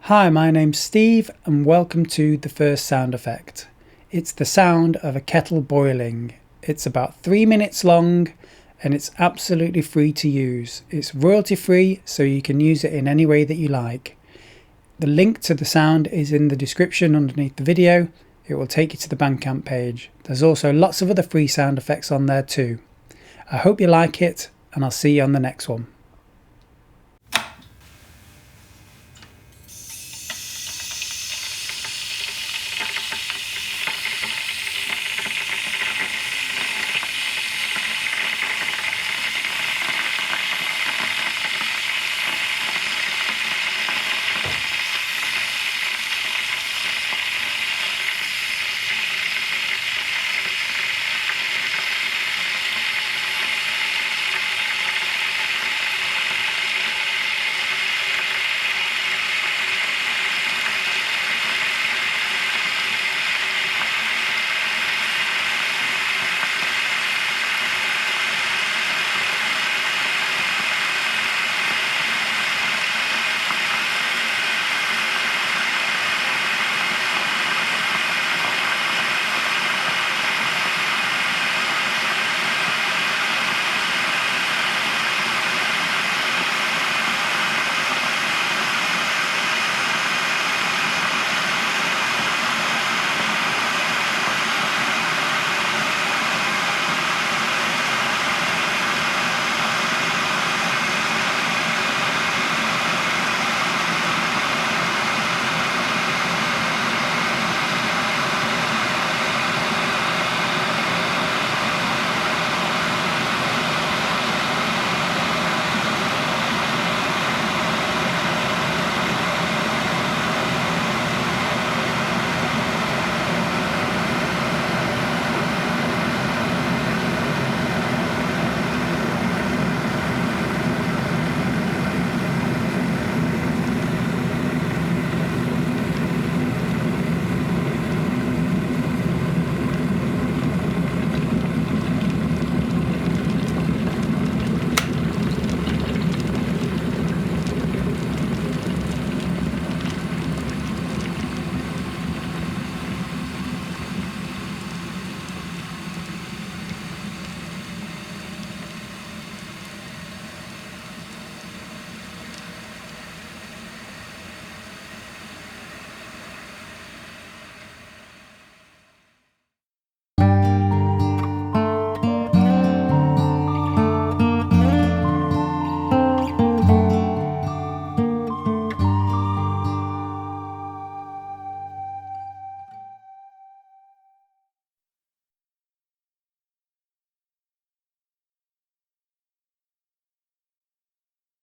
Hi, my name's Steve and welcome to the first sound effect. It's the sound of a kettle boiling. It's about 3 minutes long and it's absolutely free to use. It's royalty free, so you can use it in any way that you like. The link to the sound is in the description underneath the video. It will take you to the Bandcamp page. There's also lots of other free sound effects on there too. I hope you like it and I'll see you on the next one.